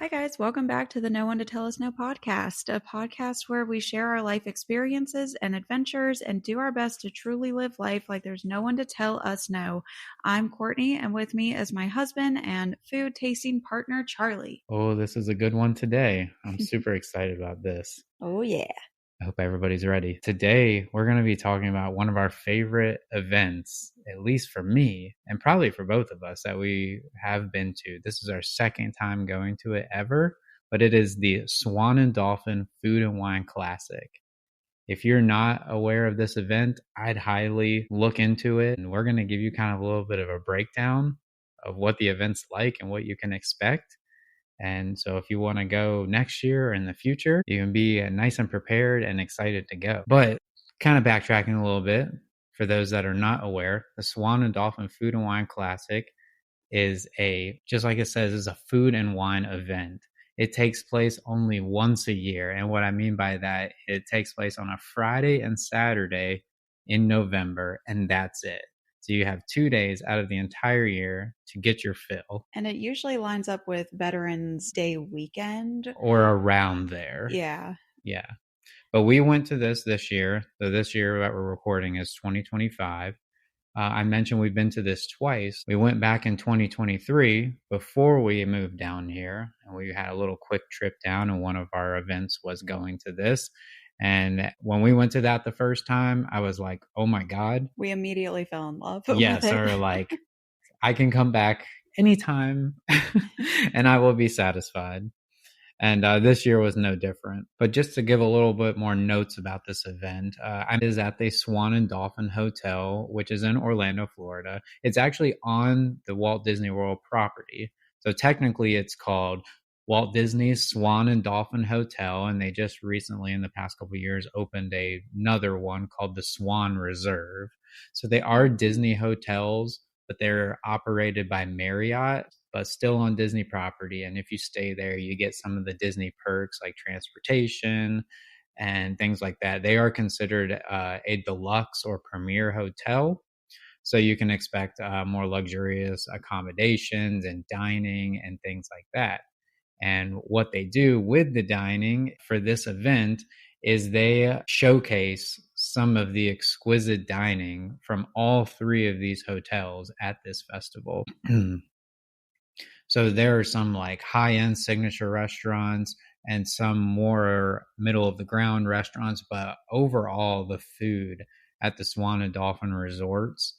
guys, welcome back to the No One to Tell Us No podcast, a podcast where we share our life experiences and adventures and do our best to truly live life like there's no one to tell us no. I'm Courtney, and with me is my husband and food tasting partner, Charlie. Oh, this is a good one today. I'm super excited about this. Oh, yeah. I hope everybody's ready. Today, we're going to be talking about one of our favorite events, at least for me, and probably for both of us, that we have been to. This is our second time going to it ever, but it is the Swan Dolphin Food and Wine Classic. If you're not aware of this event, I'd highly look into it, and we're going to give you kind of a little bit of a breakdown of what the event's like and what you can expect. And so if you want to go next year or in the future, you can be nice and prepared and excited to go. But kind of backtracking a little bit, for those that are not aware, the Swan Dolphin Food and Wine Classic is just like it says, is a food and wine event. It takes place only once a year. And what I mean by that, it takes place on a Friday and Saturday in November, and that's it. So you have 2 days out of the entire year to get your fill. And it usually lines up with Veterans Day weekend. Or around there. Yeah. Yeah. But we went to this year. So this year that we're recording is 2025. I mentioned we've been to this twice. We went back in 2023 before we moved down here. And we had a little quick trip down, and one of our events was going to this. And when we went to that the first time, I was like, oh my God. We immediately fell in love. Yes, or like, I can come back anytime and I will be satisfied. And this year was no different. But just to give a little bit more notes about this event, it is at the Swan Dolphin Hotel, which is in Orlando, Florida. It's actually on the Walt Disney World property. So technically it's called Walt Disney's Swan Dolphin Hotel, and they just recently, in the past couple of years, opened another one called the Swan Reserve. So they are Disney hotels, but they're operated by Marriott, but still on Disney property. And if you stay there, you get some of the Disney perks like transportation and things like that. They are considered a deluxe or premier hotel. So you can expect more luxurious accommodations and dining and things like that. And what they do with the dining for this event is they showcase some of the exquisite dining from all three of these hotels at this festival. So there are some like high-end signature restaurants and some more middle of the ground restaurants, but overall the food at the Swan and Dolphin resorts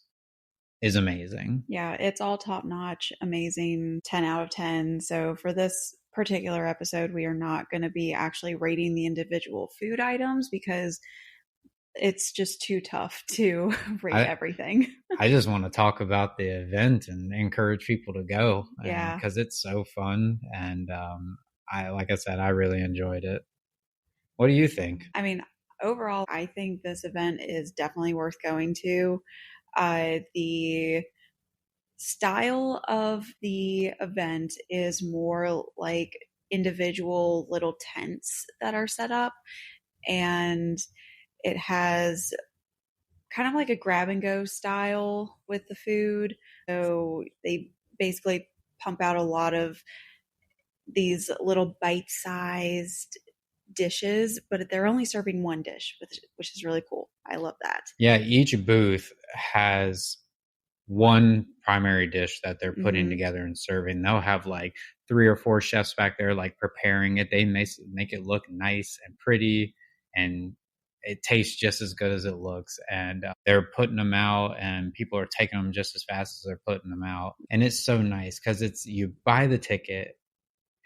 is amazing. Yeah, it's all top notch, amazing, 10 out of 10. So for this particular episode, we are not going to be actually rating the individual food items because it's just too tough to rate everything. I just want to talk about the event and encourage people to go. Yeah. Because it's so fun. And like I said, I really enjoyed it. What do you think? I mean, overall, I think this event is definitely worth going to. The style of the event is more like individual little tents that are set up, and it has kind of like a grab and go style with the food. So they basically pump out a lot of these little bite-sized dishes, but they're only serving one dish, which is really cool. I love that. Yeah, each booth has one primary dish that they're putting together and serving. They'll have like 3 or 4 chefs back there like preparing it. They make it look nice and pretty, and it tastes just as good as it looks. And they're putting them out, and people are taking them just as fast as they're putting them out. And it's so nice because you buy the ticket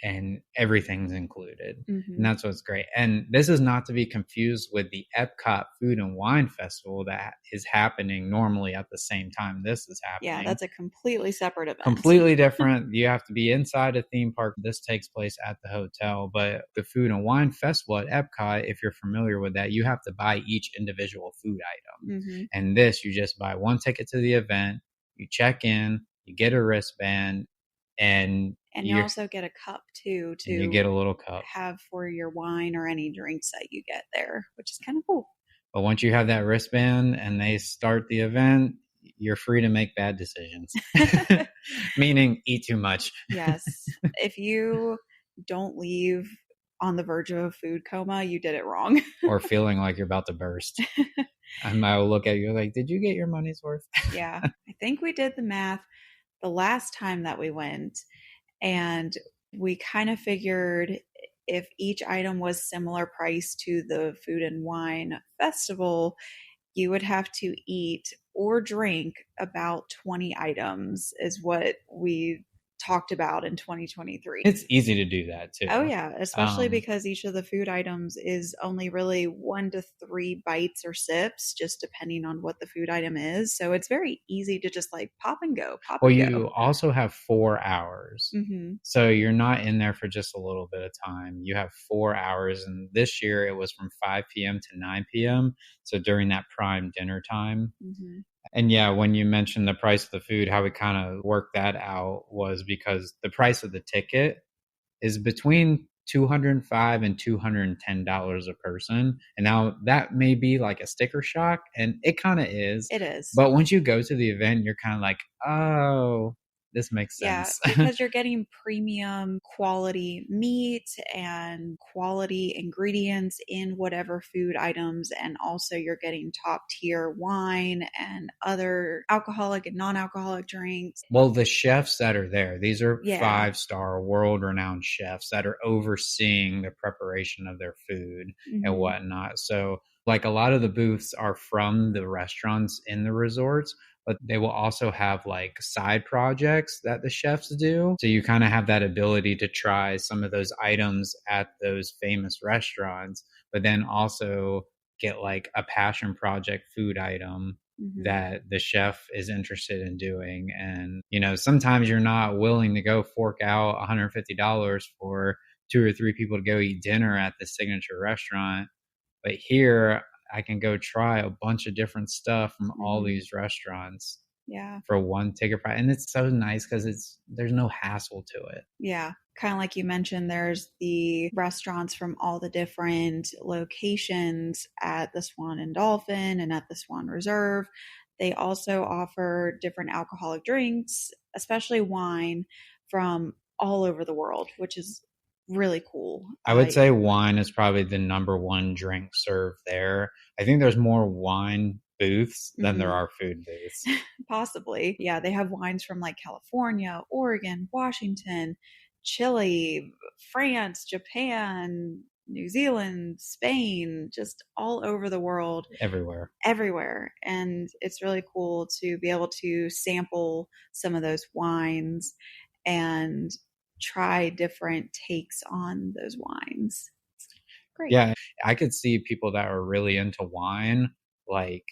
and everything's included. And that's what's great. And this is not to be confused with the Epcot Food and Wine Festival that is happening normally at the same time this is happening. Yeah, that's a completely separate event. Completely different. You have to be inside a theme park. This takes place at the hotel. But the Food and Wine Festival at Epcot, if you're familiar with that, you have to buy each individual food item. And this, you just buy one ticket to the event, you check in, you get a wristband, and you also get a cup too to you get a little cup have for your wine or any drinks that you get there, which is kind of cool. But once you have that wristband and they start the event, you're free to make bad decisions. Meaning eat too much. Yes. If you don't leave on the verge of a food coma, you did it wrong. Or feeling like you're about to burst. And I will look at you like, did you get your money's worth? Yeah, I think we did the math the last time that we went, and we kind of figured if each item was similar price to the food and wine festival, you would have to eat or drink about 20 items, is what we talked about in 2023. It's easy to do that too. Oh, yeah, especially because each of the food items is only really 1 to 3 bites or sips, just depending on what the food item is. So it's very easy to just like pop and go, pop Well, and you go. also have 4 hours. Mm-hmm. So you're not in there for just a little bit of time. You have 4 hours. And this year it was from 5 p.m. to 9 p.m. So during that prime dinner time. Mm-hmm. And yeah, when you mentioned the price of the food, how we kind of worked that out was because the price of the ticket is between $205 and $210 a person. And now that may be like a sticker shock, and it kind of is. It is. But once you go to the event, you're kind of like, oh, this makes sense. Yeah, because you're getting premium quality meat and quality ingredients in whatever food items, and also you're getting top tier wine and other alcoholic and non-alcoholic drinks. Well, the chefs that are there, these are Yeah. 5-star world renowned chefs that are overseeing the preparation of their food and whatnot. So like a lot of the booths are from the restaurants in the resorts, but they will also have like side projects that the chefs do. So you kind of have that ability to try some of those items at those famous restaurants, but then also get like a passion project food item that the chef is interested in doing. And, you know, sometimes you're not willing to go fork out $150 for 2 or 3 people to go eat dinner at the signature restaurant. But here I can go try a bunch of different stuff from all these restaurants. Yeah. For one ticket price. And it's so nice because there's no hassle to it. Yeah. Kind of like you mentioned, there's the restaurants from all the different locations at the Swan and Dolphin and at the Swan Reserve. They also offer different alcoholic drinks, especially wine, from all over the world, which is really cool. I would say wine is probably the number one drink served there. I think there's more wine booths than there are food booths. Possibly. Yeah, they have wines from like California, Oregon, Washington, Chile, France, Japan, New Zealand, Spain, just all over the world. Everywhere. And it's really cool to be able to sample some of those wines and try different takes on those wines. It's great. Yeah, I could see people that are really into wine, like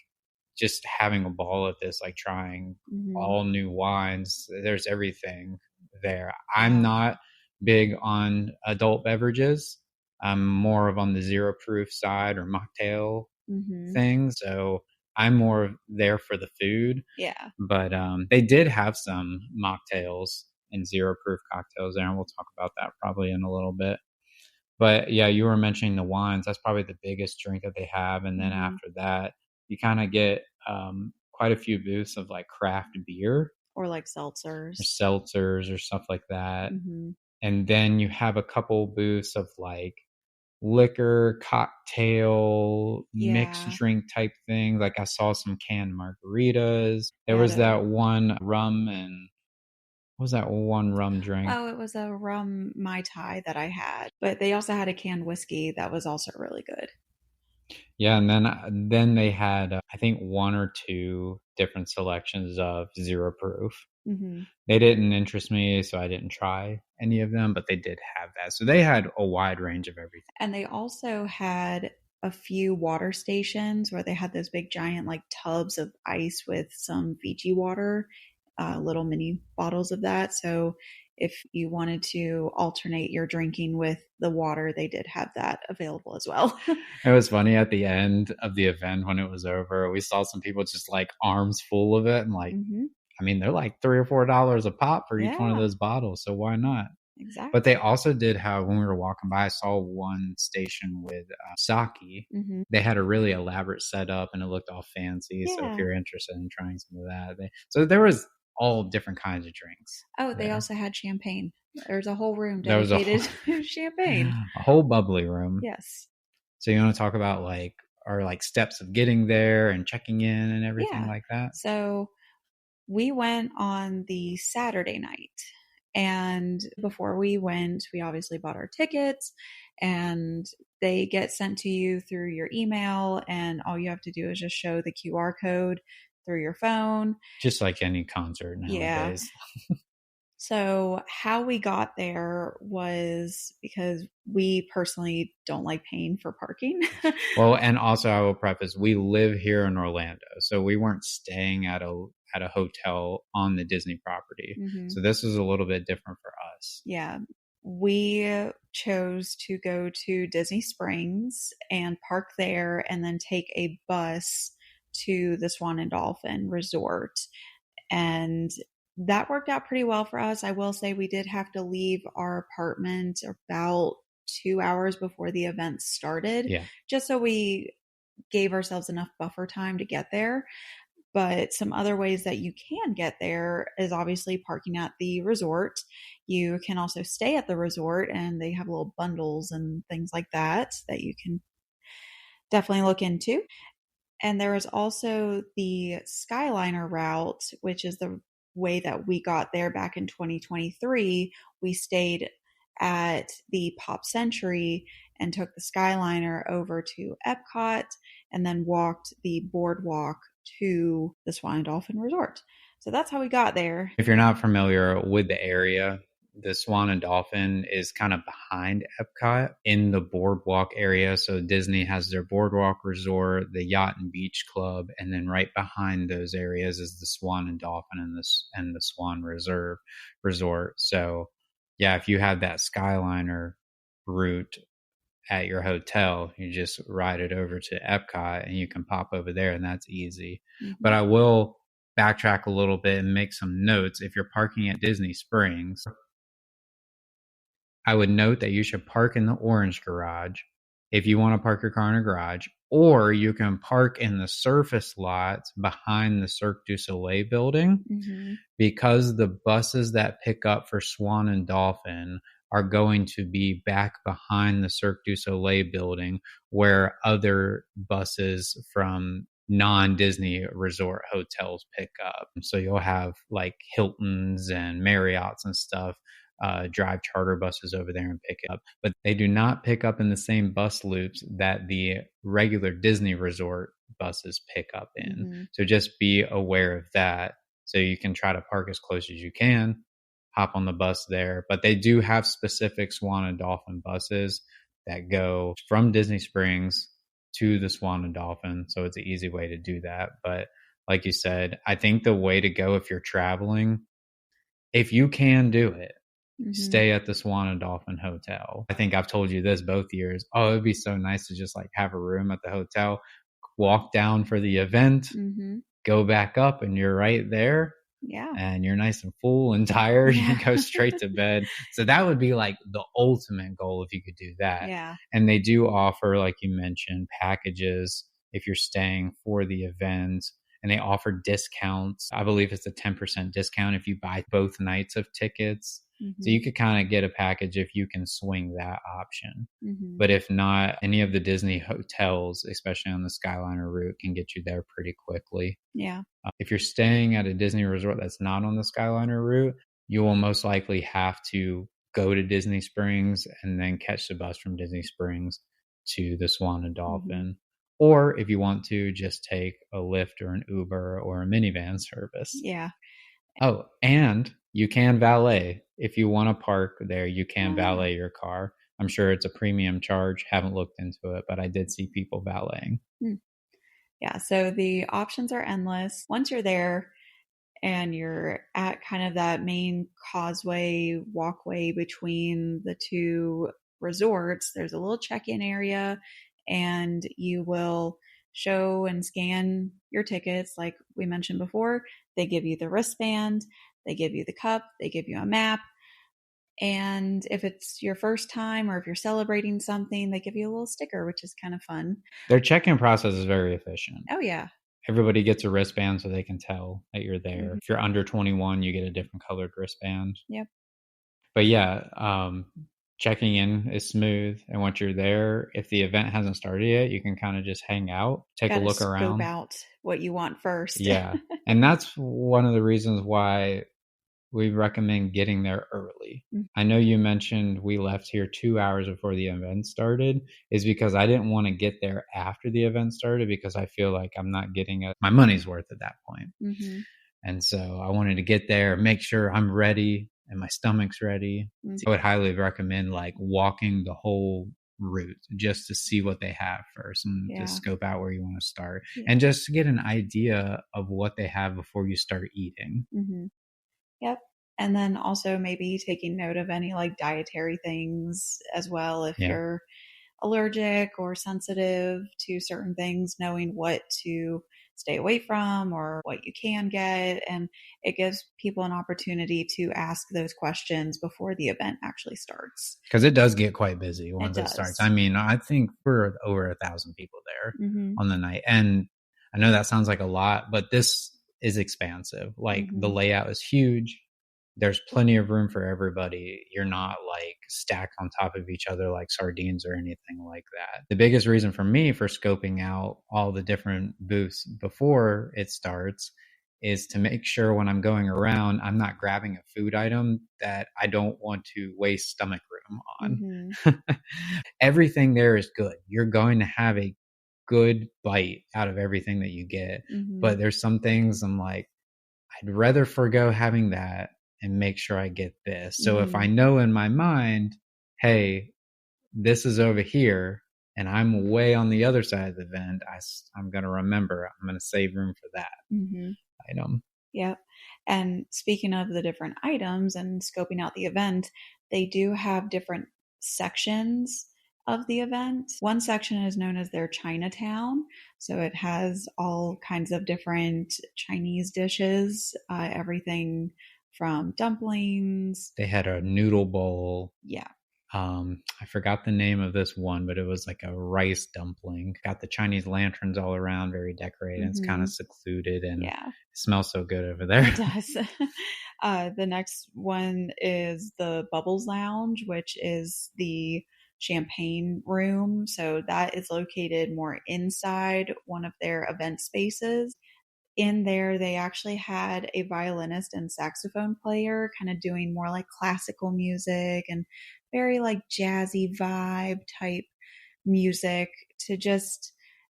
just having a ball at this, like trying all new wines. There's everything there. I'm not big on adult beverages. I'm more of on the 0 proof side or mocktail things. So I'm more there for the food. Yeah. But they did have some mocktails and 0 proof cocktails there, and we'll talk about that probably in a little bit. But yeah, you were mentioning the wines. That's probably the biggest drink that they have. And then after that, you kind of get quite a few booths of like craft beer. Or like seltzers. Or stuff like that. And then you have a couple booths of like liquor, cocktail, mixed drink type things. Like I saw some canned margaritas. There was that one rum and what was that one rum drink? Oh, it was a rum Mai Tai that I had. But they also had a canned whiskey that was also really good. Yeah, and then they had I think 1 or 2 different selections of 0 proof. They didn't interest me, so I didn't try any of them, but they did have that. So they had a wide range of everything. And they also had a few water stations where they had those big giant like tubs of ice with some Fiji water, little mini bottles of that. So if you wanted to alternate your drinking with the water, they did have that available as well. It was funny at the end of the event when it was over, we saw some people just like arms full of it and like, I mean, they're like $3 or $4 a pop for each one of those bottles. So why not? Exactly. But they also did have, when we were walking by, I saw one station with sake. They had a really elaborate setup and it looked all fancy. So if you're interested in trying some of that, so there was all different kinds of drinks Oh, they there. also had champagne. There's a whole room There was a dedicated whole, to champagne. a whole bubbly room. Yes. So you want to talk about like our like steps of getting there and checking in and everything Yeah. like that? So we went on the Saturday night. And before we went, we obviously bought our tickets and they get sent to you through your email. And all you have to do is just show the QR code through your phone. Just like any concert Yeah. nowadays. So, how we got there was because we personally don't like paying for parking. Well, and also I will preface, we live here in Orlando, so we weren't staying at a hotel on the Disney property. hmm So this is a little bit different for us. Yeah. We chose to go to Disney Springs and park there and then take a bus to the Swan and Dolphin Resort. And that worked out pretty well for us. I will say we did have to leave our apartment about 2 hours before the event started, Yeah. just so we gave ourselves enough buffer time to get there. But some other ways that you can get there is obviously parking at the resort. You can also stay at the resort, and they have little bundles and things like that that you can definitely look into. And there is also the Skyliner route, which is the way that we got there back in 2023. We stayed at the Pop Century and took the Skyliner over to Epcot and then walked the boardwalk to the Swan and Dolphin Resort. So that's how we got there. If you're not familiar with the area, the Swan and Dolphin is kind of behind Epcot in the boardwalk area. So Disney has their boardwalk resort, the yacht and beach club, and then right behind those areas is the Swan and Dolphin and the Swan Reserve resort. So yeah, if you have that Skyliner route at your hotel, you just ride it over to Epcot and you can pop over there and that's easy. Mm-hmm. But I will backtrack a little bit and make some notes. If you're parking at Disney Springs, I would note that you should park in the orange garage if you want to park your car in a garage, or you can park in the surface lots behind the Cirque du Soleil building Mm-hmm. because the buses that pick up for Swan and Dolphin are going to be back behind the Cirque du Soleil building where other buses from non-Disney resort hotels pick up. So you'll have like Hilton's and Marriott's and stuff drive charter buses over there and pick it up. But they do not pick up in the same bus loops that the regular Disney resort buses pick up in. Mm-hmm. So just be aware of that. So you can try to park as close as you can, hop on the bus there. But they do have specific Swan and Dolphin buses that go from Disney Springs to the Swan and Dolphin. So it's an easy way to do that. But like you said, I think the way to go if you're traveling, if you can do it, stay at the Swan and Dolphin Hotel. I think I've told you this both years. Oh, it'd be so nice to just like have a room at the hotel, walk down for the event, go back up, and you're right there. Yeah. And you're nice and full and tired. You go straight to bed. So that would be like the ultimate goal if you could do that. Yeah. And they do offer, like you mentioned, packages if you're staying for the event. And they offer discounts. I believe it's a 10% discount if you buy both nights of tickets. So you could kind of get a package if you can swing that option. But if not, any of the Disney hotels, especially on the Skyliner route, can get you there pretty quickly. Yeah. If you're staying at a Disney resort that's not on the Skyliner route, you will most likely have to go to Disney Springs and then catch the bus from Disney Springs to the Swan and Dolphin. Or if you want to, just take a Lyft or an Uber or a minivan service. Yeah. Oh, and you can valet. If you want to park there, you can valet your car. I'm sure it's a premium charge. Haven't looked into it, but I did see people valeting. Yeah, so the options are endless. Once you're there and you're at kind of that main causeway walkway between the two resorts, there's a little check-in area and you will show and scan your tickets like we mentioned before. They give you the wristband, they give you the cup, they give you a map. And if it's your first time or if you're celebrating something, they give you a little sticker, which is kind of fun. Their check-in process is very efficient. Oh, yeah. everybody gets a wristband so they can tell that you're there. Mhm. If you're under 21, you get a different colored wristband. Yep. But yeah, checking in is smooth. And once you're there, if the event hasn't started yet, you can kind of just hang out, take a Got to look scope around. out what you want first. Yeah. And that's one of the reasons why we recommend getting there early. Mm. I know you mentioned we left here 2 hours before the event started, is because I didn't want to get there after the event started because I feel like I'm not getting my money's worth at that point. Mm-hmm. And so I wanted to get there, make sure I'm ready and my stomach's ready. Mm-hmm. I would highly recommend like walking the whole route just to see what they have first and to scope out where you want to start and just to get an idea of what they have before you start eating. Mm-hmm. Yep. And then also maybe taking note of any like dietary things as well. If you're allergic or sensitive to certain things, knowing what to stay away from or what you can get. And it gives people an opportunity to ask those questions before the event actually starts. Because it does get quite busy once it starts. I mean, I think we're over 1,000 people there on the night. And I know that sounds like a lot, but this is expansive. Like the layout is huge. There's plenty of room for everybody. You're not like stacked on top of each other like sardines or anything like that. The biggest reason for me for scoping out all the different booths before it starts is to make sure when I'm going around, I'm not grabbing a food item that I don't want to waste stomach room on. Everything there is good. You're going to have a good bite out of everything that you get. But there's some things I'm like, I'd rather forgo having that and make sure I get this. So if I know in my mind, hey, this is over here and I'm way on the other side of the vent, I'm going to remember, I'm going to save room for that item. Yep. And speaking of the different items and scoping out the event, they do have different sections of the event. One section is known as their Chinatown. So it has all kinds of different Chinese dishes, everything from dumplings. They had a noodle bowl. Yeah. I forgot the name of this one, but it was like a rice dumpling. Got the Chinese lanterns all around, very decorated. It's kind of secluded and it smells so good over there. It does. The next one is the Bubbles Lounge, which is the champagne room. So that is located more inside one of their event spaces. In there, they actually had a violinist and saxophone player kind of doing more like classical music and very like jazzy vibe type music to just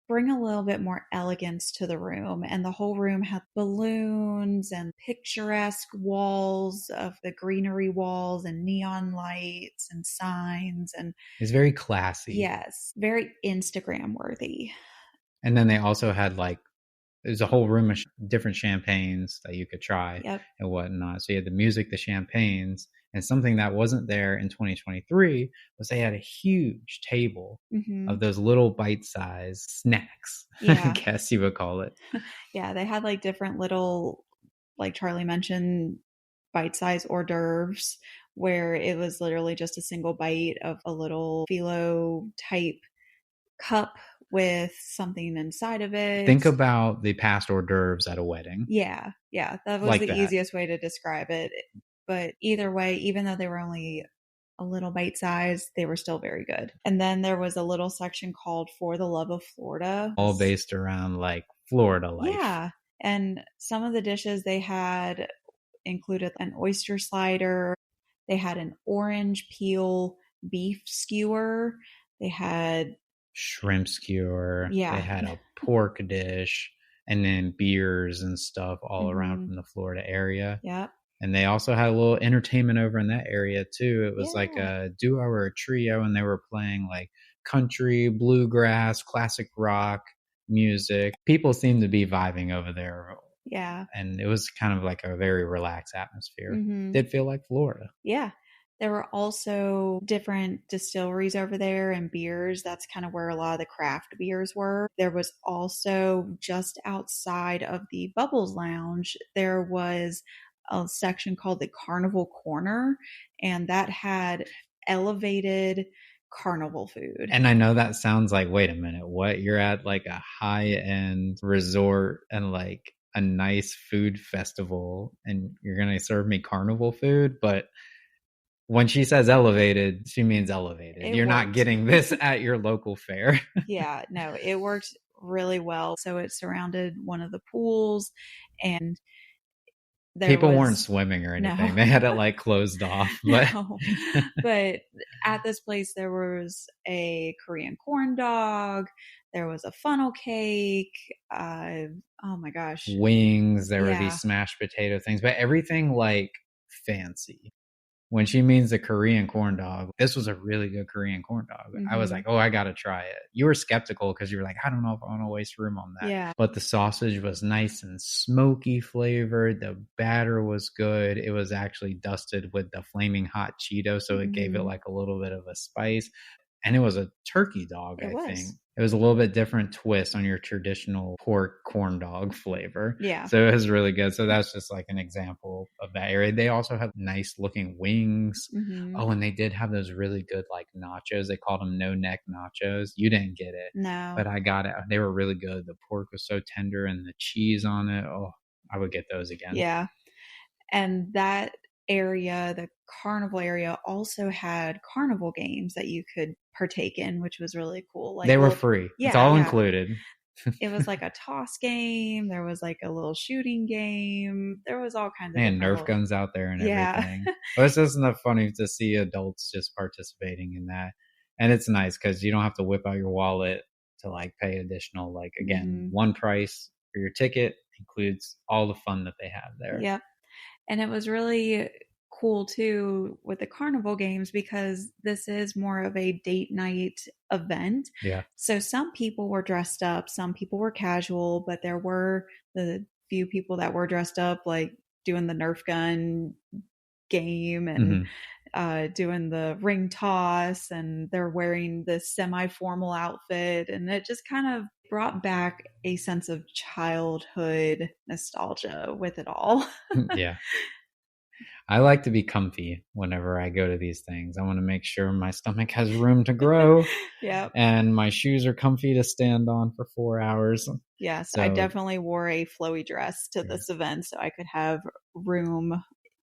bring a little bit more elegance to the room. And the whole room had balloons and picturesque walls of the greenery walls and neon lights and signs. And it's very classy. Yes, very Instagram worthy. And then they also had like, there's a whole room of different champagnes that you could try and whatnot. So you had the music, the champagnes, and something that wasn't there in 2023 was they had a huge table of those little bite-sized snacks, I guess you would call it. Yeah, they had like different little, like Charlie mentioned, bite-sized hors d'oeuvres where it was literally just a single bite of a little phyllo type cup with something inside of it. Think about the past hors d'oeuvres at a wedding. Yeah, that was like the easiest way to describe it. But either way, even though they were only a little bite size, they were still very good. And then there was a little section called For the Love of Florida. All based around like Florida life. Yeah. And some of the dishes they had included an oyster slider. They had an orange peel beef skewer. They had shrimp skewer. Yeah. They had a pork dish and then beers and stuff all around from the Florida area. Yep. And they also had a little entertainment over in that area too. It was like a duo or a trio, and they were playing like country, bluegrass, classic rock music. People seemed to be vibing over there. Yeah. And it was kind of like a very relaxed atmosphere. Did feel like Florida. Yeah. There were also different distilleries over there and beers. That's kind of where a lot of the craft beers were. There was also just outside of the Bubbles Lounge, there was a section called the Carnival Corner, and that had elevated carnival food. And I know that sounds like, wait a minute, what? You're at like a high-end resort and like a nice food festival and you're going to serve me carnival food? But when she says elevated, she means elevated. It You're not worked. getting this at your local fair. Yeah, no, it worked really well. So it surrounded one of the pools, and there People weren't was swimming or anything. no, They had it like closed off. But no. But at this place, there was a Korean corn dog, there was a funnel cake. Oh my gosh. wings, there were these Yeah. smashed potato things, but everything like fancy. When she means the Korean corn dog, this was a really good Korean corn dog. I was Hmm. like, oh, I got to try it. You were skeptical because you were like, I don't know if I want to waste room on that. Yeah. But the sausage was nice and smoky flavored. The batter was good. It was actually dusted with the flaming hot Cheeto, so it gave it Hmm. like a little bit of a spice. And it was a turkey dog, It I think. was. It was a little bit different twist on your traditional pork corn dog flavor. Yeah. So it was really good. So that's just like an example of that area. They also have nice looking wings. Hmm. Oh, and they did have those really good like nachos. They called them no neck nachos. You didn't get it, No. but I got it. They were really good. The pork was so tender and the cheese on it. Oh, I would get those again. Yeah. And that area, the carnival area, also had carnival games that you could partake in, which was really cool. Like, They were well, free. It's yeah, all yeah. included. It was like a toss game. There was like a little shooting game. There was all kinds of And different Nerf little, guns out there and yeah. everything. But it's just not funny to see adults just participating in that. And it's nice because you don't have to whip out your wallet to like pay additional, like again, Hmm. one price for your ticket includes all the fun that they have there. Yep. And it was really cool too with the carnival games because this is more of a date night event. Yeah. So some people were dressed up, some people were casual, but there were the few people that were dressed up, like doing the Nerf gun game and Mm-hmm. doing the ring toss, and they're wearing this semi formal outfit. And it just kind of brought back a sense of childhood nostalgia with it all. Yeah. I like to be comfy whenever I go to these things. I want to make sure my stomach has room to grow Yep. and my shoes are comfy to stand on for 4 hours. Yes, I So, definitely wore a flowy dress to yeah. this event so I could have room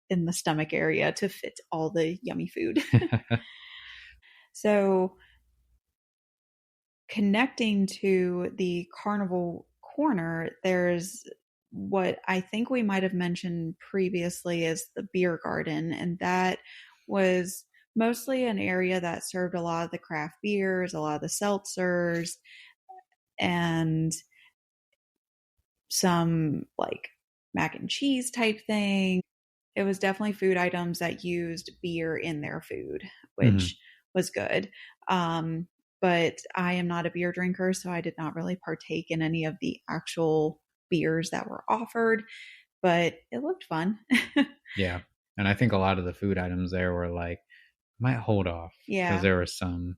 in the stomach area to fit all the yummy food. So, connecting to the carnival corner, there's what I think we might have mentioned previously is the beer garden, and that was mostly an area that served a lot of the craft beers, a lot of the seltzers, and some like mac and cheese type thing. It was definitely food items that used beer in their food, Mhm. which was good. Um, but I am not a beer drinker, so I did not really partake in any of the actual beers that were offered, but it looked fun. Yeah. And I think a lot of the food items there were like, might hold off because Yeah. there were some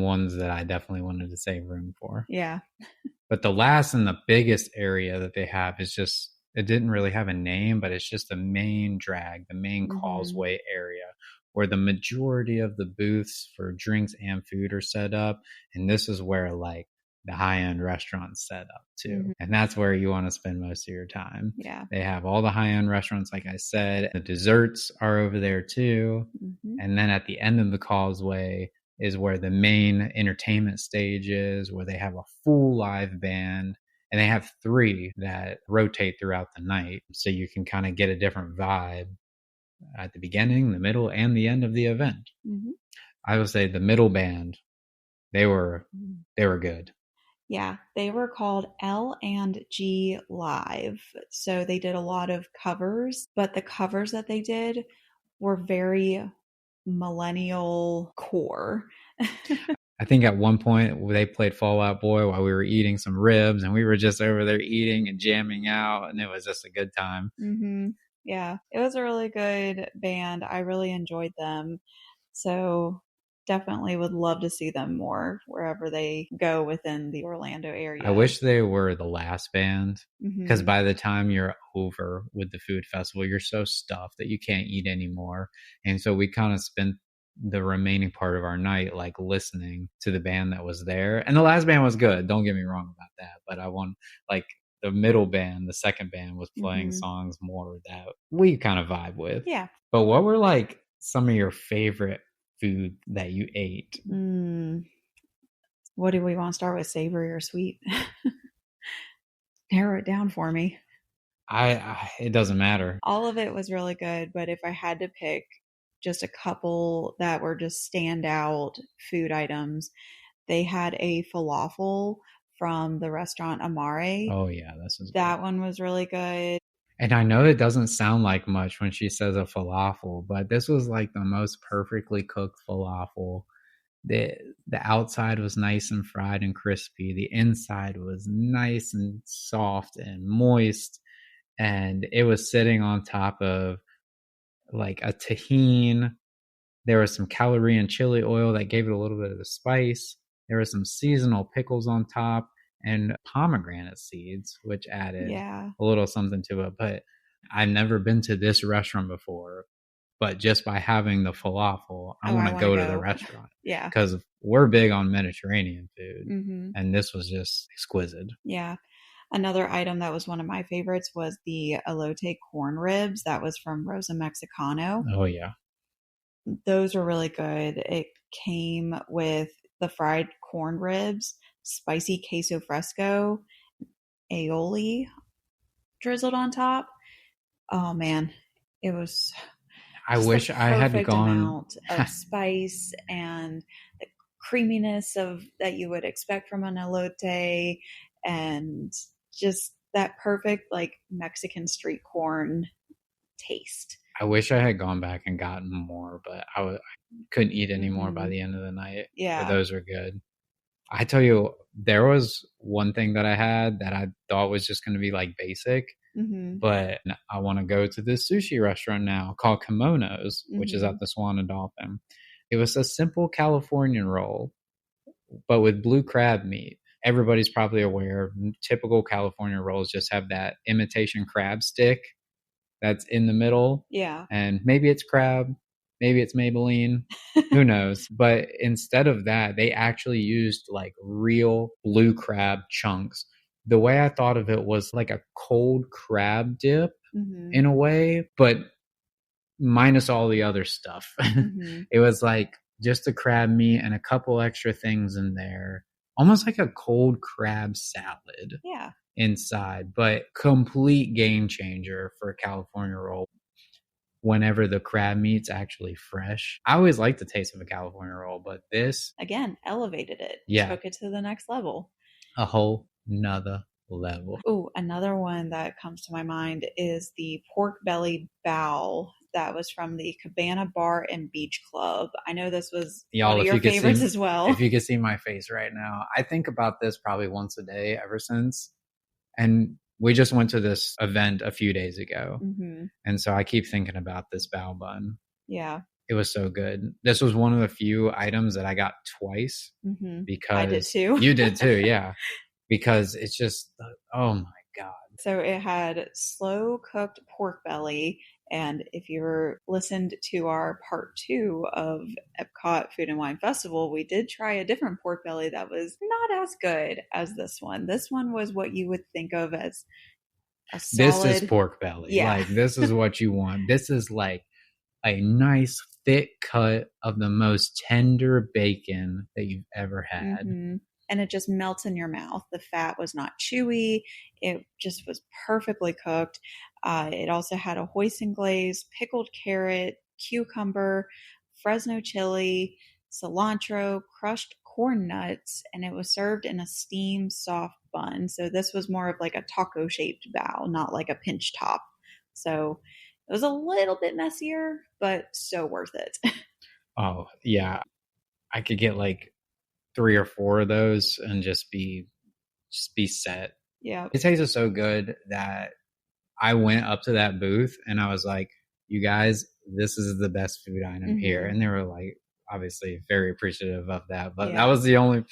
ones that I definitely wanted to save room for. Yeah. But the last and the biggest area that they have is just, it didn't really have a name, but it's just the main drag, the main Hmm. causeway area where the majority of the booths for drinks and food are set up. And this is where like the high end restaurants set up too. Hmm. And that's where you want to spend most of your time. Yeah. They have all the high end restaurants, like I said. The desserts are over there too. Hmm. And then at the end of the causeway is where the main entertainment stage is, where they have a full live band. And they have three that rotate throughout the night. So you can kind of get a different vibe at the beginning, the middle, and the end of the event. Hmm. I would say the middle band, they were they were good. Yeah, they were called L&G Live. So they did a lot of covers, but the covers that they did were very millennial core. I think at one point they played Fall Out Boy while we were eating some ribs, and we were just over there eating and jamming out, and it was just a good time. Hmm. Yeah, it was a really good band. I really enjoyed them. So definitely would love to see them more wherever they go within the Orlando I area. wish they were the last band because Hmm. by the time you're over with the food festival, you're so stuffed that you can't eat anymore. And so we kind of spent the remaining part of our night like listening to the band that was there. And the last band was good, don't get me wrong about that, but I want like the middle band, the second band was playing Mm-hmm. songs more that we kind of vibe with. Yeah. But what were like some of your favorite food that you ate? What do we want to start with, savory or sweet? Narrow it down for me. It doesn't matter. All of it was really good, but if I had to pick just a couple that were just standout food items, they had a falafel from the restaurant Amare. Oh yeah, this is That good. one was really good. And I know it doesn't sound like much when she says a falafel, but this was like the most perfectly cooked falafel. The the outside was nice and fried and crispy. The inside was nice and soft and moist, and it was sitting on top of like a tahine. There was some celery and chili oil that gave it a little bit of the spice. There was some seasonal pickles on top and pomegranate seeds, which added Yeah. a little something to it. But I've never been to this restaurant before. But just by having the falafel, I Oh, want I to want to go to the go. restaurant Yeah. because we're big on Mediterranean food. Mm-hmm. And this was just exquisite. Yeah. Another item that was one of my favorites was the elote corn ribs. That was from Rosa Mexicano. Oh, yeah. Those were really good. It came with the fried corn ribs, spicy queso fresco, aioli drizzled on top. Oh man, it was I just the wish I had perfect gone. amount of spice and the creaminess of that you would expect from an elote, and just that perfect like Mexican street corn taste. I wish I had gone back and gotten more, but I couldn't eat anymore by Mm-hmm. the end of the night. But Yeah. those are good. I tell you, there was one thing that I had that I thought was just going to be like basic, Mm-hmm. but I want to go to this sushi restaurant now called Kimonos, which is Mm-hmm. at the Swan Dolphin. It was a simple Californian roll, but with blue crab meat. Everybody's probably aware, typical California rolls just have that imitation crab stick that's in the middle. Yeah. And maybe it's crab, maybe it's Maybelline, who knows? But instead of that, they actually used like real blue crab chunks. The way I thought of it was like a cold crab dip Mm-hmm. in a way, but minus all the other stuff. Mm-hmm. It was like just the crab meat and a couple extra things in there, almost like a cold crab salad Yeah. inside, but complete game changer for a California roll whenever the crab meat's actually fresh. I always like the taste of a California roll, but this, Again, elevated it, yeah, took it to the next level. a whole nother level. Oh, another one that comes to my mind is the pork belly bao that was from the Cabana Bar and Beach Club. I know this was Y'all, one of if your you could favorites see, as well. if you could see my face right now, I think about this probably once a day ever since. And we just went to this event a few days ago. Mm-hmm. And so I keep thinking about this bao bun. Yeah. It was so good. This was one of the few items that I got twice Mm-hmm. because I did too. You did too, yeah. Because it's just, oh my God. So it had slow cooked pork belly. And if you were listened to our part 2 of Epcot Food and Wine Festival, we did try a different pork belly that was not as good as this one. This one was what you would think of as a solid. This is pork belly. Yeah. Like, this is what you want. This is like a nice thick cut of the most tender bacon that you've ever had. Mm-hmm. And it just melts in your mouth. The fat was not chewy. It just was perfectly cooked. It also had a hoisin glaze, pickled carrot, cucumber, Fresno chili, cilantro, crushed corn nuts, and it was served in a steamed soft bun. So this was more of like a taco shaped bao, not like a pinch top. So it was a little bit messier, but so worth it. Oh, yeah. I could get like 3 or 4 of those and just be set. Yeah. It tasted so good that I went up to that booth and I was like, you guys, this is the best food item here. And they were like, obviously very appreciative of that. But that was the only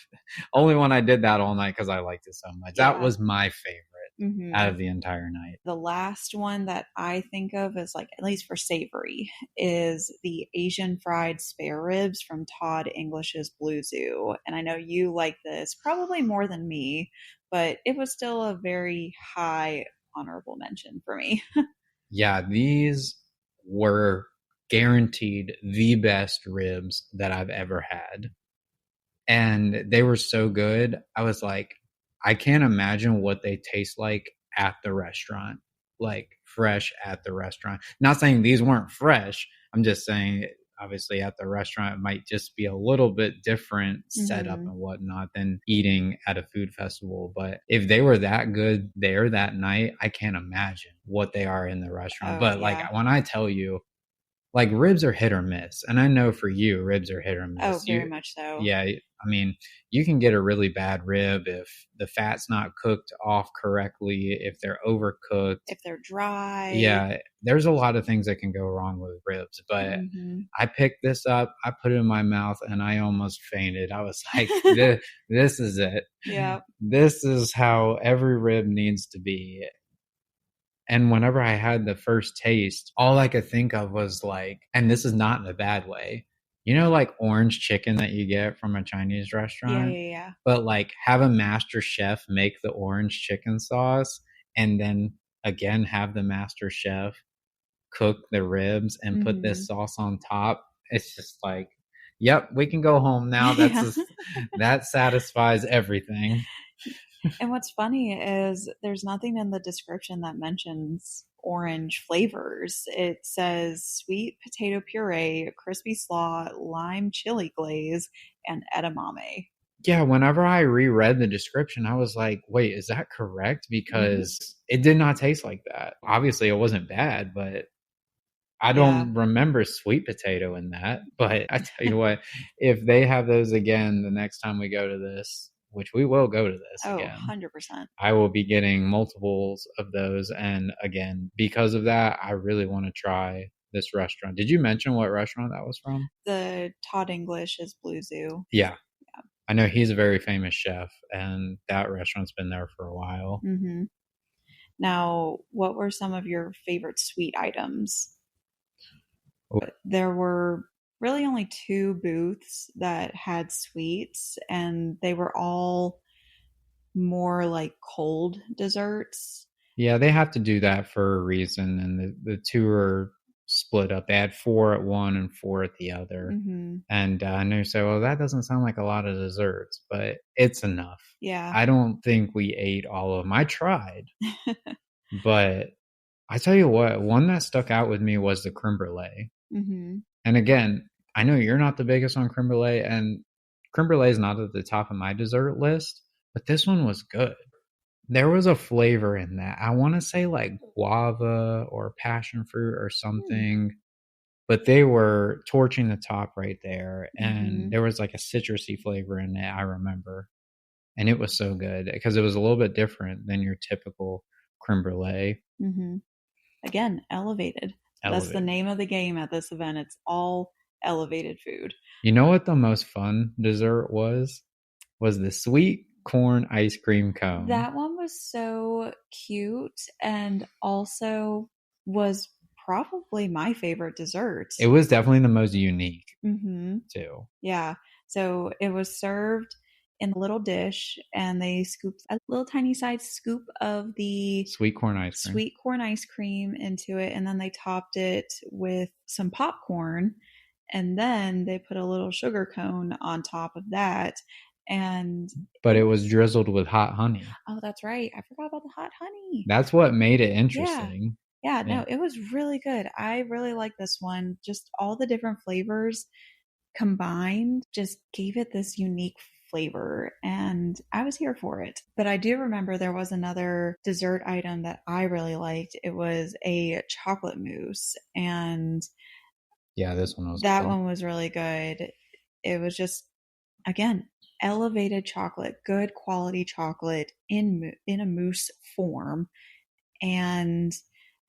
one I did that all night because I liked it so much. Yeah. That was my favorite. out Hmm. of the entire night. The last one that I think of is like, at least for savory, is the Asian fried spare ribs from Todd English's Blue Zoo. And I know you like this probably more than me, but it was still a very high honorable mention for me. Yeah, these were guaranteed the best ribs that I've ever had. And they were so good. I was like, I can't imagine what they taste like at the restaurant, like fresh at the restaurant. Not saying these weren't fresh. I'm just saying, obviously, at the restaurant, it might just be a little bit different setup Hmm. and whatnot than eating at a food festival. But if they were that good there that night, I can't imagine what they are in the restaurant. Oh, But like yeah. when I tell you, like ribs are hit or miss, and I know for you, ribs are hit or Oh, miss. very much so. Yeah, I mean, you can get a really bad rib if the fat's not cooked off correctly, if they're overcooked. If they're dry. Yeah, there's a lot of things that can go wrong with ribs, but Hmm. I picked this up, I put it in my mouth, and I almost fainted. I was like, this is it. Yeah. This is how every rib needs to be. And whenever I had the first taste, all I could think of was like, and this is not in a bad way, like orange chicken that you get from a Chinese Yeah, restaurant, yeah, yeah. but like have a master chef make the orange chicken sauce and then again have the master chef cook the ribs and put this Hmm. sauce on top. It's just like, yep, we can go home now. Yeah. That satisfies everything. And what's funny is there's nothing in the description that mentions orange flavors. It says sweet potato puree, crispy slaw, lime chili glaze, and edamame. Yeah, whenever I reread the description, I was like, wait, is that correct? Hmm. Because it did not taste like that. Obviously, it wasn't bad, but I Yeah. don't remember sweet potato in that. But I tell you what, if they have those again the next time we go to this, which we will go to this Oh, again, 100%. I will be getting multiples of those. And again, because of that, I really want to try this restaurant. Did you mention what restaurant that was from? The Todd English is Blue Zoo. Yeah, I know he's a very famous chef, and that restaurant's been there for a while. Hmm. Now, what were some of your favorite sweet items? There were really only two booths that had sweets, and they were all more like cold desserts. Yeah, they have to do that for a reason, and the two are split up. They had four at one and four at the other. Hmm. And I know you say, well, that doesn't sound like a lot of desserts, but it's enough. Yeah. I don't think we ate all of them. I tried, but I tell you what, one that stuck out with me was the creme brulee. Hmm. And again, I know you're not the biggest on creme brulee, and creme brulee is not at the top of my dessert list, but this one was good. There was a flavor in that. I want to say like guava or passion fruit or something, but they were torching the top right there. And Hmm. there was like a citrusy flavor in it, I remember. And it was so good because it was a little bit different than your typical creme brulee Hmm. Again, elevated. That's the elevated. name of the game at this event. It's all elevated food. You know what the most fun dessert was? Was the sweet corn ice cream cone. That one was so cute and also was probably my favorite dessert. It was definitely the most unique Hmm. too. Yeah. So it was served in a little dish, and they scooped a little tiny sized scoop of the Sweet corn ice cream. sweet corn ice cream into it, and then they topped it with some popcorn, and then they put a little sugar cone on top of that. And But it was drizzled with hot honey. oh, that's right. I forgot about the hot honey. That's what made it Yeah. interesting. Yeah, Yeah. no, it was really good. I really like this one. Just all the different flavors combined just gave it this unique flavor, and I was here for it. But I do remember there was another dessert item that I really liked. It was a chocolate mousse, and Yeah, this one was that good. one was really good. It was just, again, elevated chocolate, good quality chocolate in a mousse form, and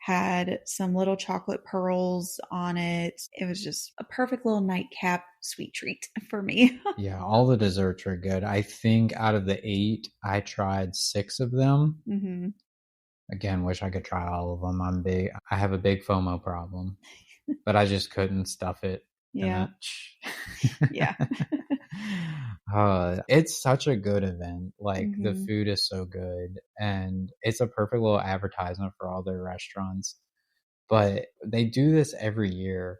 had some little chocolate pearls on it. It was just a perfect little nightcap sweet treat for me. Yeah, all the desserts were good. I think out of the 8, I tried 6 of them. Hmm. Again, wish I could try all of them. I have a big FOMO problem, but I just couldn't stuff it in Yeah. a. Yeah. It's such a good event. Like the Mhm. food is so good, and it's a perfect little advertisement for all their restaurants. But they do this every year,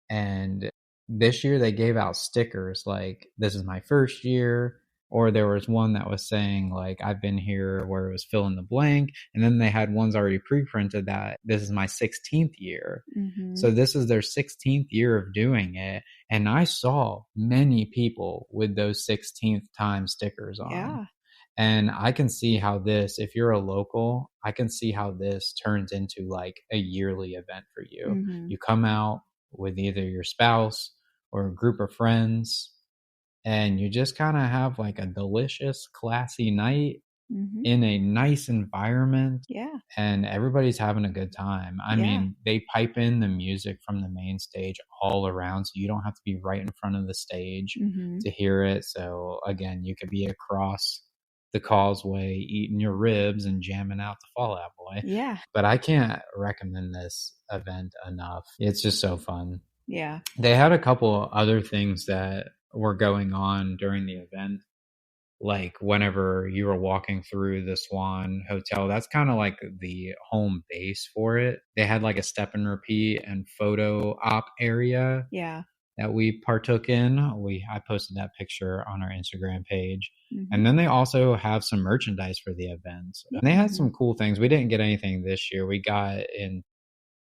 and this year they gave out stickers like this is my first year, or there was one that was saying like I've been here, where it was fill in the blank, and then they had ones already pre-printed that this is my 16th year. So Mhm. this is their 16th year of doing it, and I saw many people with those 16th time stickers on. Yeah. And I can see how this, if you're a local, I can see how this turns into like a yearly event for you. Mhm. You come out with either your spouse or a group of friends, and you just kind of have like a delicious, classy night Mhm. in a nice environment, Yeah. and everybody's having a good time. I Yeah. mean, they pipe in the music from the main stage all around, so you don't have to be right in front of the stage Mhm. to hear it. So again, you could be across the causeway eating your ribs and jamming out the Fall Out Boy. Yeah. But I can't recommend this event enough. It's just so fun. Yeah. They had a couple other things that were going on during the event, like whenever you were walking through the Swan Hotel, that's kind of like the home base for it. They had like a step and repeat and photo op area Yeah. that we partook in. I posted that picture on our Instagram page. And Mhm. then they also have some merchandise for the event. And they had Mhm. some cool things. We didn't get anything this year. We got in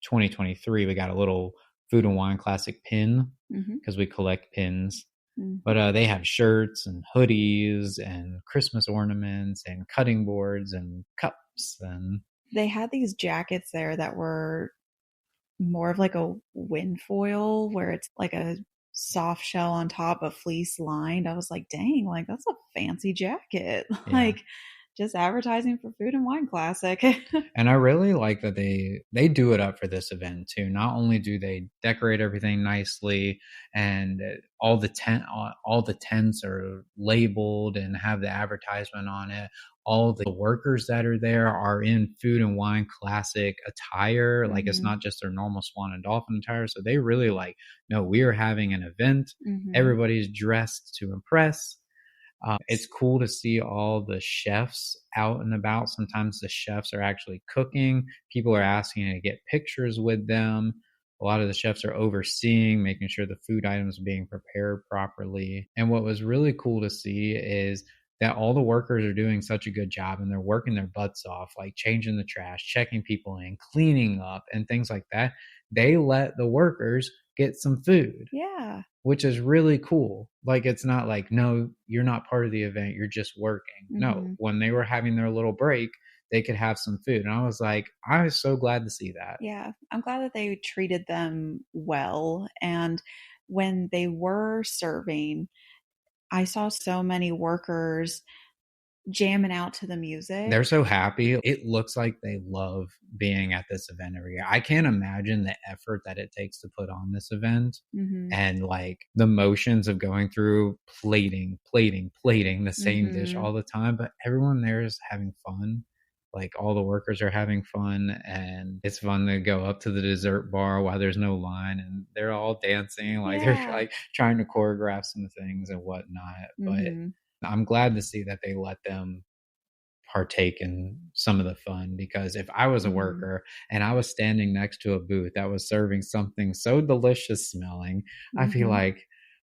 2023, we got a little Food and Wine Classic pin Mhm. because we collect pins. Mhm. But they have shirts and hoodies and Christmas ornaments and cutting boards and cups and They had these jackets there that were more of like a wind foil where it's like a soft shell on top of fleece lined. I was like, dang, like that's a fancy jacket. yeah. Like just advertising for Food and Wine Classic. And I really like that they do it up for this event too. Not only do they decorate everything nicely, and all the tents are labeled and have the advertisement on it. All the workers that are there are in Food and Wine Classic attire. Like it's Mhm. not just their normal Swan and Dolphin attire. So they really like, no, we are having an event. Mhm. Everybody's dressed to impress. It's cool to see all the chefs out and about. Sometimes the chefs are actually cooking. People are asking to get pictures with them. A lot of the chefs are overseeing, making sure the food items are being prepared properly. And what was really cool to see is that all the workers are doing such a good job, and they're working their butts off, like changing the trash, checking people in, cleaning up, and things like that. They let the workers get some food, Yeah. which is really cool. Like, it's not like, no, you're not part of the event, you're just working. No, Mhm. when they were having their little break, they could have some food. And I was like, I was so glad to see that. Yeah. I'm glad that they treated them well. And when they were serving, I saw so many workers jamming out to the music. They're so happy. It looks like they love being at this event every year. I can't imagine the effort that it takes to put on this event, Mhm. and like the motions of going through plating the same dish Mhm. all the time. But everyone there is having fun. Like all the workers are having fun, and it's fun to go up to the dessert bar while there's no line, and they're all dancing. Like they're Yeah. like trying to choreograph some things and whatnot. But Mhm. I'm glad to see that they let them partake in some of the fun, because if I was a Mhm. worker and I was standing next to a booth that was serving something so delicious smelling, I feel Mhm. like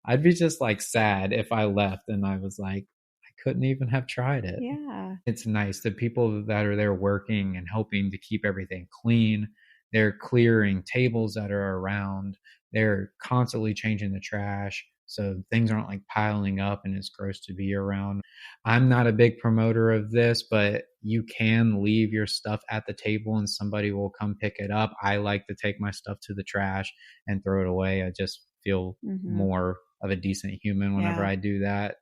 I'd be just like sad if I left and I was like, I couldn't even have tried it. Yeah. It's nice. The people that are there working and helping to keep everything clean, they're clearing tables that are around, they're constantly changing the trash so things aren't like piling up and it's gross to be around. I'm not a big promoter of this, but you can leave your stuff at the table and somebody will come pick it up. I like to take my stuff to the trash and throw it away. I just feel Mhm. more of a decent human whenever Yeah. I do that.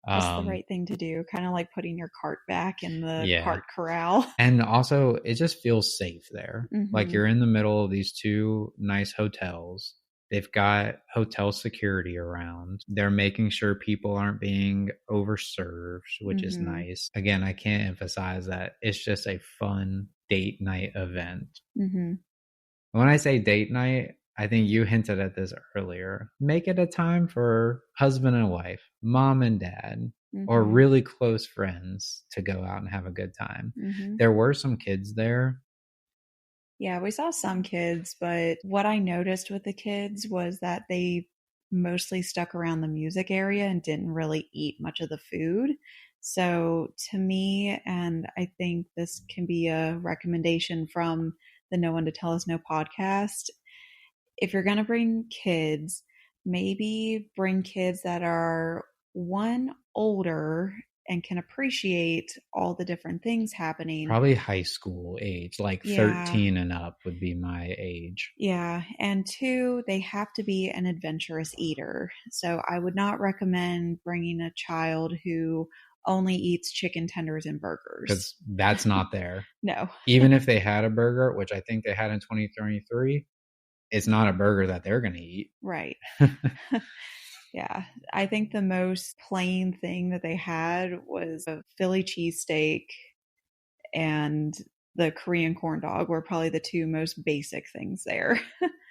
That's the Um, right thing to do. Kind of like putting your cart back in the yeah. cart corral. And also, it just feels safe there. Like Mhm. you're in the middle of these two nice hotels. They've got hotel security around. They're making sure people aren't being overserved, which is Mhm. nice. Again, I can't emphasize that it's just a fun date night event. Mm-hmm. When I say date night, I think you hinted at this earlier. Make it a time for husband and wife, mom and dad, or Mm-hmm. really close friends to go out and have a good time. Mm-hmm. There were some kids there. Yeah, we saw some kids, but what I noticed with the kids was that they mostly stuck around the music area and didn't really eat much of the food. So, to me, and I think this can be a recommendation from the No One to Tell Us No podcast, if you're going to bring kids, maybe bring kids that are one older and can appreciate all the different things happening. Probably high school age, like Yeah. 13 and up would be my age. Yeah, and two, they have to be an adventurous eater. So I would not recommend bringing a child who only eats chicken tenders and burgers. Because that's not there. No. Even if they had a burger, which I think they had in 2023, it's not a burger that they're going to eat. Right. Yeah, I think the most plain thing that they had was a Philly cheesesteak and the Korean corn dog were probably the two most basic things there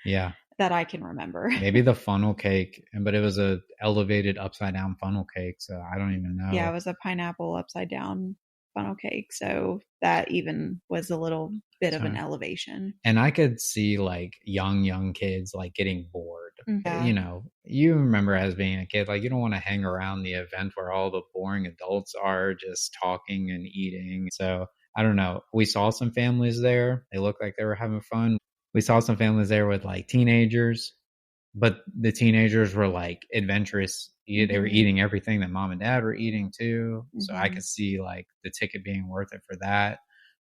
Yeah. that I can remember. Maybe the funnel cake, but it was a elevated upside down funnel cake, so I don't even Yeah, it know. was a pineapple upside down funnel cake. So that even was a little bit of So, an elevation. and I could see like young kids like getting bored. Yeah. You know, you remember as being a kid, like you don't want to hang around the event where all the boring adults are just talking and eating. So I don't know. We saw some families there. They looked like they were having fun. We saw some families there with like teenagers, but the teenagers were like adventurous. They were Mm-hmm. eating everything that mom and dad were eating too. So I Mm-hmm. could see like the ticket being worth it for that.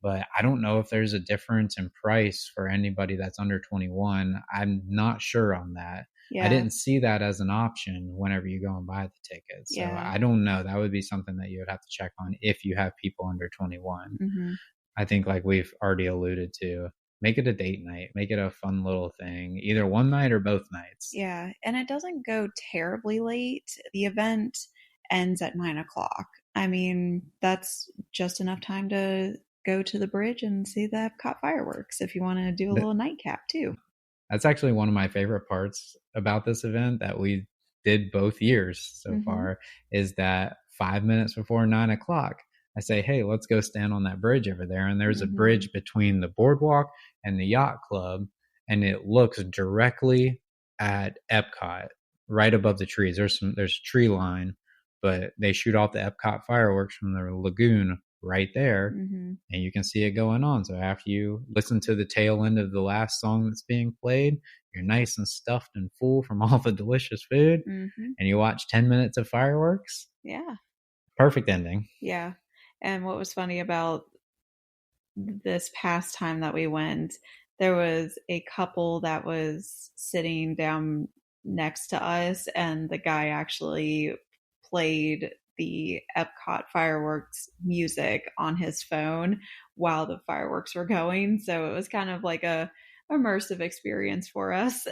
But I don't know if there's a difference in price for anybody that's under 21. I'm not sure on that. I Yeah. didn't see that as an option whenever you go and buy the tickets. So Yeah. I don't know. That would be something that you would have to check on if you have people under 21. Mm-hmm. I think, like we've already alluded to, make it a date night, make it a fun little thing, either one night or both nights. Yeah. And it doesn't go terribly late. The event ends at 9 o'clock. I mean, that's just enough time to go to the bridge and see the Epcot fireworks if you want to do a little nightcap too. That's actually one of my favorite parts about this event that we did both years so Mm-hmm. far is that 5 minutes before 9 o'clock, I say, hey, let's go stand on that bridge over there. And there's a Mm-hmm. bridge between the boardwalk and the yacht club, and it looks directly at Epcot right above the trees. There's a tree line, but they shoot off the Epcot fireworks from the lagoon right there, Mm-hmm. and you can see it going on. So after you listen to the tail end of the last song that's being played, you're nice and stuffed and full from all the delicious food, Mm-hmm. and you watch 10 minutes of fireworks. Yeah. Perfect ending. Yeah. And what was funny about this past time that we went, there was a couple that was sitting down next to us, and the guy actually played the Epcot fireworks music on his phone while the fireworks were going. So it was kind of like a immersive experience for us.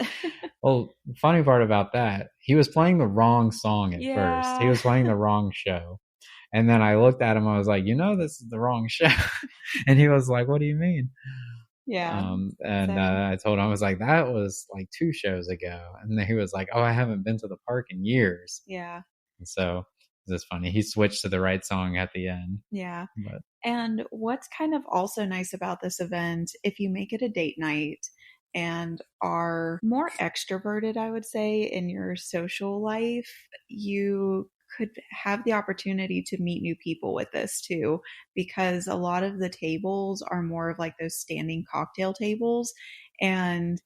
Well, the funny part about that, he was playing the wrong song at first. He Yeah. was playing the wrong show. And then I looked at him, I was like, this is the wrong show. And he was like, what do you mean? Yeah. And So, I told him, I was like, that was like 2 shows ago. And then he was like, oh, I haven't been to the park in years. yeah. And so it's funny. He switched to the right song at the end. Yeah. But And what's kind of also nice about this event, if you make it a date night and are more extroverted, I would say, in your social life, you could have the opportunity to meet new people with this too, because a lot of the tables are more of like those standing cocktail tables. And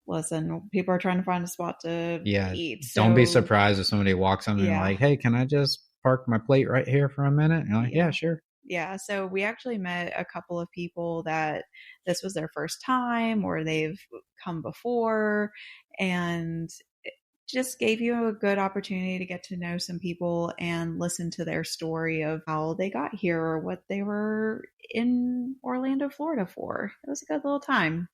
listen, people are trying to find a spot to yeah, eat. don't be So, surprised if somebody walks up and yeah, like, hey, can I just park my plate right here for a minute? And you're like, yeah, yeah. sure. Yeah, so we actually met a couple of people that this was their first time or they've come before, and it just gave you a good opportunity to get to know some people and listen to their story of how they got here or what they were in Orlando, Florida for. It was a good little time.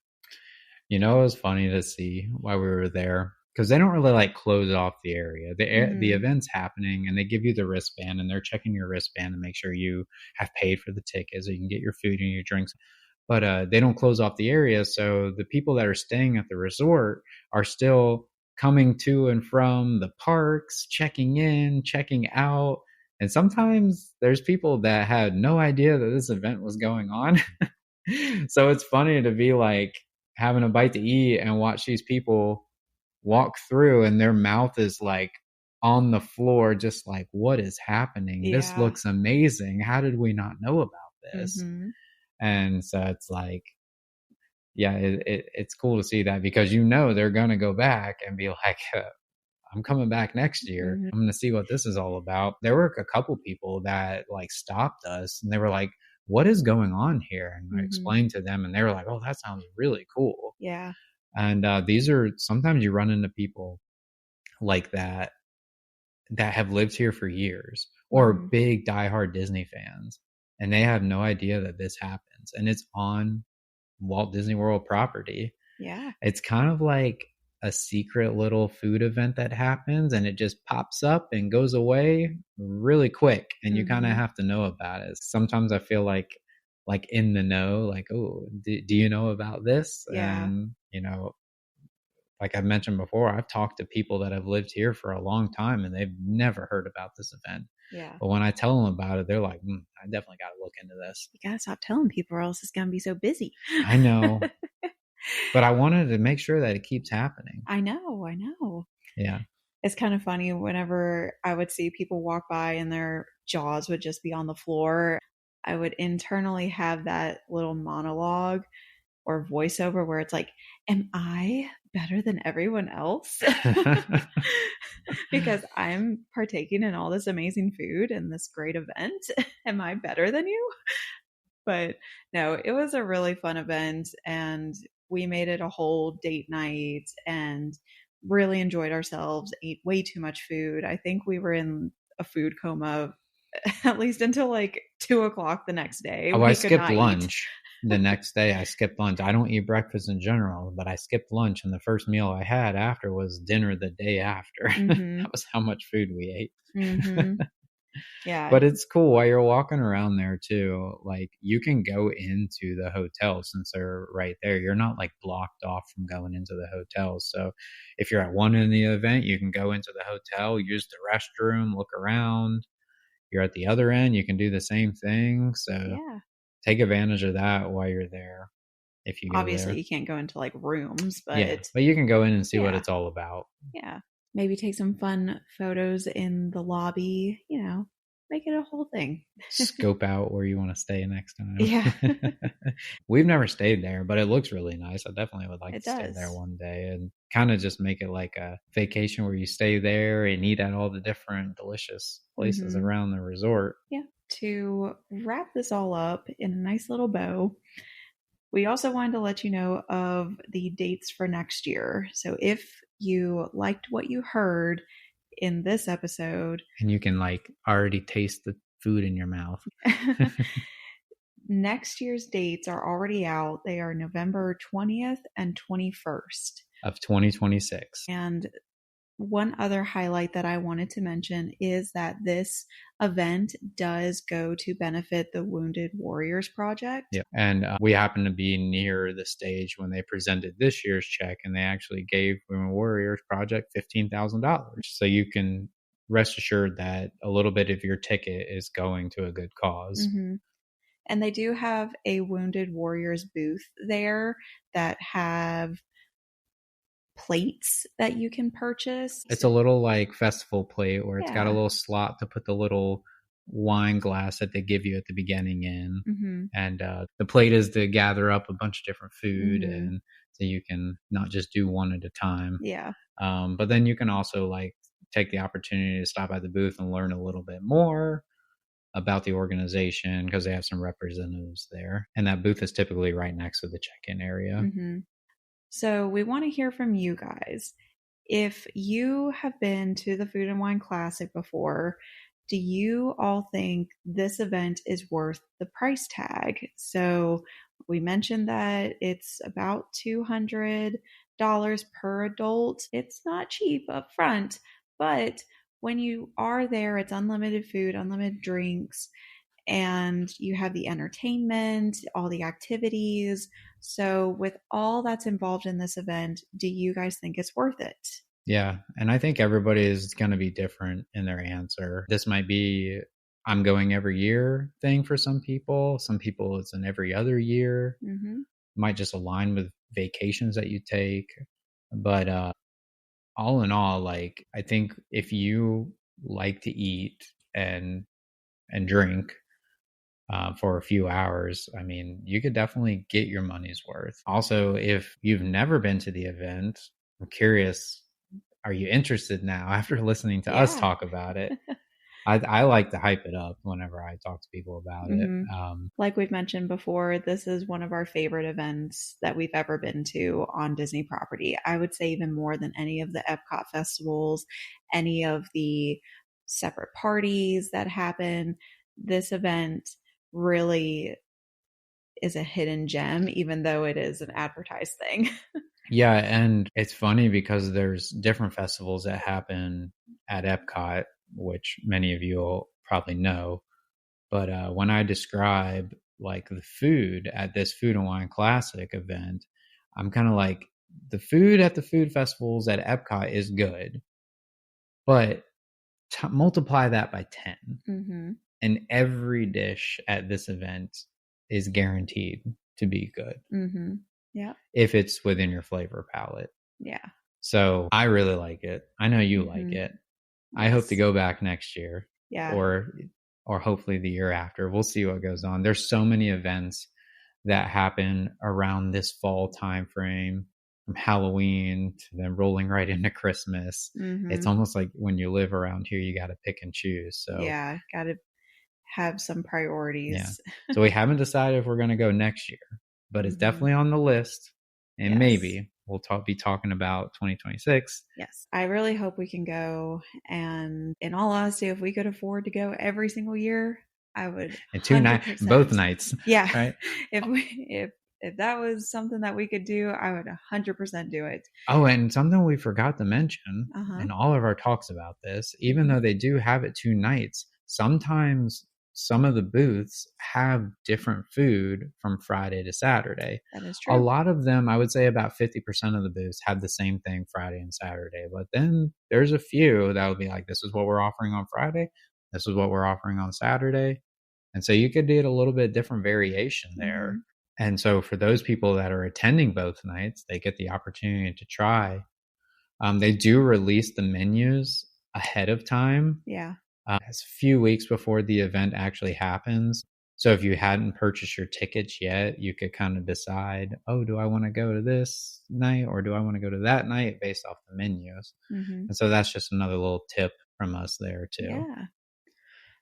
It was funny to see while we were there because they don't really like close off the area. The Hmm. event's happening and they give you the wristband and they're checking your wristband to make sure you have paid for the ticket so you can get your food and your drinks. but they don't close off the area. So the people that are staying at the resort are still coming to and from the parks, checking in, checking out. And sometimes there's people that had no idea that this event was going on. So it's funny to be like having a bite to eat and watch these people walk through and their mouth is like on the floor, just like, what is happening? This Yeah. looks amazing. How did we not know about this? Mm-hmm. And so it's like, yeah, it's cool to see that because they're going to go back and be like, I'm coming back next year. Mm-hmm. I'm going to see what this is all about. There were a couple people that like stopped us and they were like, what is going on here? And I Mm-hmm. explained to them and they were like, oh, that sounds really cool. Yeah. And these are sometimes you run into people like that have lived here for years or Mm-hmm. big diehard Disney fans and they have no idea that this happens and it's on Walt Disney World property. Yeah. It's kind of like a secret little food event that happens and it just pops up and goes away really quick and you kind of Mm-hmm. have to know about it. Sometimes I feel like in the know, like, oh, do you know about this? Yeah. And like I've mentioned before, I've talked to people that have lived here for a long time and they've never heard about this event. Yeah. But when I tell them about it, they're like, I definitely got to look into this. You gotta stop telling people or else it's gonna be so busy. I know, but I wanted to make sure that it keeps happening. I know. Yeah. It's kind of funny whenever I would see people walk by and their jaws would just be on the floor. I would internally have that little monologue or voiceover where it's like, am I better than everyone else? Because I'm partaking in all this amazing food and this great event. Am I better than you? But no, it was a really fun event and we made it a whole date night and really enjoyed ourselves, ate way too much food. I think we were in a food coma at least until like 2 o'clock the next day. Oh, I We could skipped not eat. lunch the next day. I skipped lunch. I don't eat breakfast in general, but I skipped lunch. And the first meal I had after was dinner the day after. Mm-hmm. That was how much food we ate. Mm-hmm. Yeah. But it's cool while you're walking around there too. Like you can go into the hotel since they're right there. You're not like blocked off from going into the hotels. So if you're at one end of the event, you can go into the hotel, use the restroom, look around. You're at the other end, you can do the same thing. So Yeah. take advantage of that while you're there if you go Obviously, there. you can't go into like rooms, Yeah, but but you can go in and see what yeah. it's all about. Yeah. Maybe take some fun photos in the lobby, make it a whole thing. Scope out where you want to stay next time. Yeah, We've never stayed there, but it looks really nice. I definitely would like it to stay there does. one day and kind of just make it like a vacation where you stay there and eat at all the different delicious places Mm-hmm. around the resort. Yeah. To wrap this all up in a nice little bow, we also wanted to let you know of the dates for next year. So if you liked what you heard in this episode, And you can like already taste the food in your mouth. next year's dates are already out. They are November 20th and 21st. Of 2026. And one other highlight that I wanted to mention is that this event does go to benefit the Wounded Warriors Project. Yeah. And we happened to be near the stage when they presented this year's check, and they actually gave Women Warriors Project $15,000. So you can rest assured that a little bit of your ticket is going to a good cause. Mm-hmm. And they do have a Wounded Warriors booth there that have plates that you can purchase. It's a little like festival plate where it's got a Yeah. little slot to put the little wine glass that they give you at the beginning in. Mm-hmm. And the plate is to gather up a bunch of different food, Mm-hmm. and so you can not just do one at a time. Yeah. But then you can also like take the opportunity to stop at the booth and learn a little bit more about the organization because they have some representatives there. And that booth is typically right next to the check-in area. Mm-hmm. So we want to hear from you guys. If you have been to the Food and Wine Classic before, do you all think this event is worth the price tag? So we mentioned that it's about $200 per adult. It's not cheap up front, but when you are there, it's unlimited food, unlimited drinks, and you have the entertainment, all the activities. So, with all that's involved in this event, do you guys think it's worth it? Yeah. And I think everybody is going to be different in their answer. This might be I'm going every year thing for some people. Some people it's an every other year. Mm-hmm. Might just align with vacations that you take. But all in all, like I think if you like to eat and drink for a few hours, I mean, you could definitely get your money's worth. Also, if you've never been to the event, I'm curious, are you interested now after listening to us Yeah. talk about it? I like to hype it up whenever I talk to people about it. Mm-hmm. Like we've mentioned before, this is one of our favorite events that we've ever been to on Disney property. I would say even more than any of the Epcot festivals, any of the separate parties that happen. This event really is a hidden gem, even though it is an advertised thing. Yeah, and it's funny because there's different festivals that happen at Epcot, which many of you will probably know. But when I describe like the food at this Food and Wine Classic event, I'm kind of like the food at the food festivals at Epcot is good, but multiply that by 10. Mm-hmm. And every dish at this event is guaranteed to be good. Mm-hmm. Yeah. If it's within your flavor palette. Yeah. So I really like it. I know you like Mm-hmm. it. I hope to Yes. go back next year Yeah. or hopefully the year after. We'll see what goes on. There's so many events that happen around this fall time frame, from Halloween to then rolling right into Christmas. Mm-hmm. It's almost like when you live around here, you got to pick and choose. So Yeah, got to have some yeah. priorities. So we haven't decided if we're going to go next year, but it's Mm-hmm. definitely on the list. And Yes. maybe we'll be talking about 2026. Yes. I really hope we can go. And in all honesty, if we could afford to go every single year, I would And 100%. both nights. Yeah. Right. If that was something that we could do, I would 100% do it. Oh, and something we forgot to mention Uh-huh. in all of our talks about this, even though they do have it 2 nights, sometimes some of the booths have different food from Friday to Saturday. That is A true. lot of them, I would say about 50% of the booths have the same thing Friday and Saturday. But then there's a few that will be like, this is what we're offering on Friday. This is what we're offering on Saturday. And so you could get a little bit different variation there. Mm-hmm. And so for those people that are attending both nights, they get the opportunity to try. They do release the menus ahead of time. Yeah. It's a few weeks before the event actually happens. So if you hadn't purchased your tickets yet, you could kind of decide, oh, do I want to go to this night or do I want to go to that night based off the menus? Mm-hmm. And so that's just another little tip from us there too. Yeah.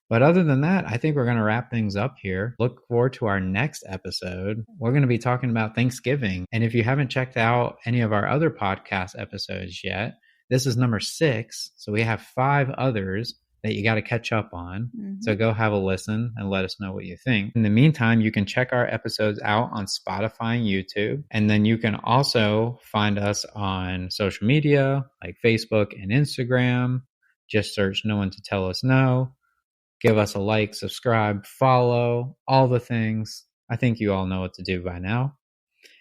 But other than that, I think we're going to wrap things up here. Look forward to our next episode. We're going to be talking about Thanksgiving. And if you haven't checked out any of our other podcast episodes yet, this is number 6. So we have 5 others that you got to catch up on. Mm-hmm. So go have a listen and let us know what you think. In the meantime, you can check our episodes out on Spotify and YouTube. And then you can also find us on social media like Facebook and Instagram. Just search No One to Tell Us No. Give us a like, subscribe, follow, all the things. I think you all know what to do by now.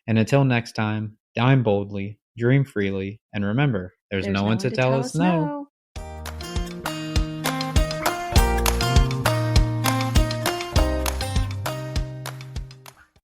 And until next time, dine boldly, dream freely, and remember, there's no one to tell us no.